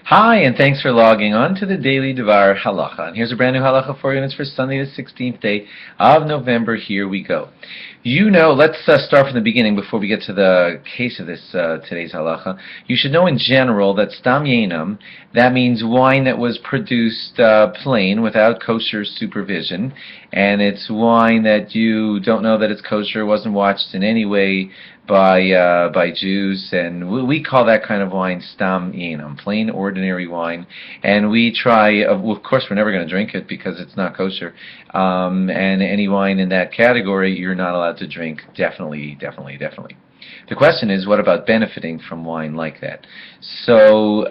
Hi, and thanks for logging on to the Daily DVAR Halacha. And here's a brand new halacha for you, and it's for Sunday the 16th day of November. Here we go. Let's start from the beginning before we get to the case of this today's halacha. You should know in general that stam yenam, that means wine that was produced plain without kosher supervision, and it's wine that you don't know that it's kosher, wasn't watched in any way by Jews, and we call that kind of wine stam yenam, plain ordinary wine. And we try, of course, we're never going to drink it because it's not kosher. And any wine in that category, you're not allowed to drink. Definitely. The question is, what about benefiting from wine like that? So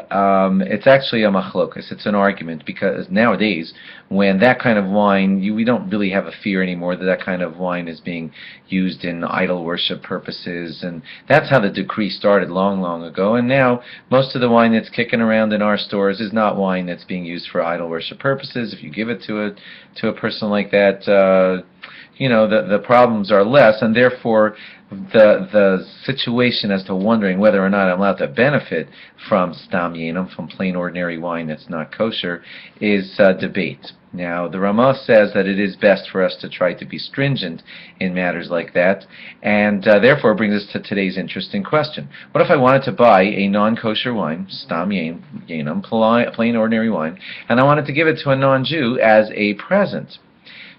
it's actually a machlokas. It's an argument, because nowadays, when that kind of wine, we don't really have a fear anymore that that kind of wine is being used in idol worship purposes, and that's how the decree started long ago. And now, most of the wine that's kicking around in our stores is not wine that's being used for idol worship purposes. If you give it to a person like that, the problems are less, and therefore the situation as to wondering whether or not I'm allowed to benefit from stam yenam, from plain ordinary wine that's not kosher, is debate. Now, the Ramah says that it is best for us to try to be stringent in matters like that, and therefore brings us to today's interesting question. What if I wanted to buy a non-kosher wine, stam yenam, plain ordinary wine, and I wanted to give it to a non-Jew as a present?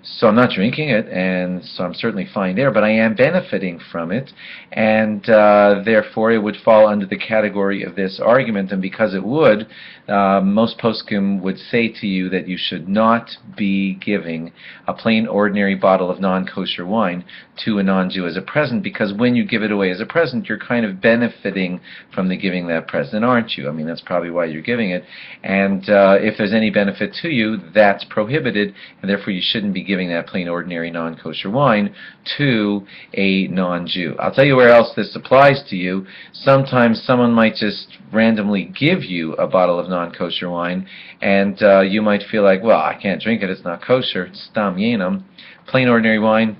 So I'm not drinking it, and so I'm certainly fine there, but I am benefiting from it, and therefore it would fall under the category of this argument. And because it would, most poskim would say to you that you should not be giving a plain ordinary bottle of non-kosher wine to a non-Jew as a present, because when you give it away as a present, you're kind of benefiting from the giving that present, aren't you? I mean, that's probably why you're giving it, and if there's any benefit to you, that's prohibited, and therefore you shouldn't be giving that plain ordinary non-kosher wine to a non-Jew. I'll tell you where else this applies to you. Sometimes someone might just randomly give you a bottle of non-kosher wine, and you might feel like, well, I can't drink it, it's not kosher, it's stam yenam, plain ordinary wine,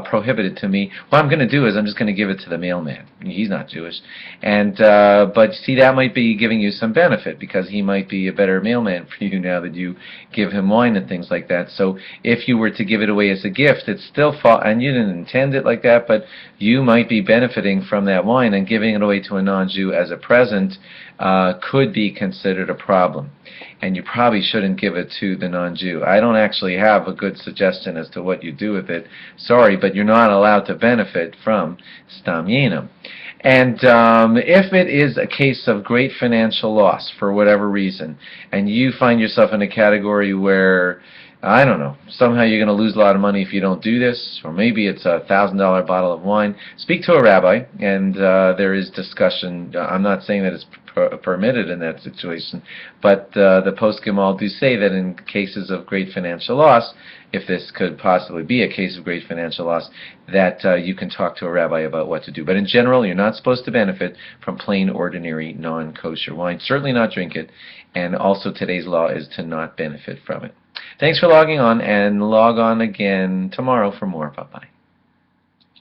prohibited to me. What I'm going to do is I'm just going to give it to the mailman. He's not Jewish, and but see, that might be giving you some benefit, because he might be a better mailman for you now that you give him wine and things like that. So if you were to give it away as a gift, it's still and you didn't intend it like that, but you might be benefiting from that wine, and giving it away to a non-Jew as a present could be considered a problem. And you probably shouldn't give it to the non-Jew. I don't actually have a good suggestion as to what you do with it. Sorry, but you're not allowed to benefit from stam yenam. And if it is a case of great financial loss for whatever reason, and you find yourself in a category where, I don't know, somehow you're going to lose a lot of money if you don't do this, or maybe it's a $1,000 bottle of wine, speak to a rabbi, and there is discussion. I'm not saying that it's permitted in that situation, but the poskim all do say that in cases of great financial loss, if this could possibly be a case of great financial loss, that you can talk to a rabbi about what to do. But in general, you're not supposed to benefit from plain, ordinary, non-kosher wine. Certainly not drink it, and also today's law is to not benefit from it. Thanks for logging on, and log on again tomorrow for more. Bye-bye.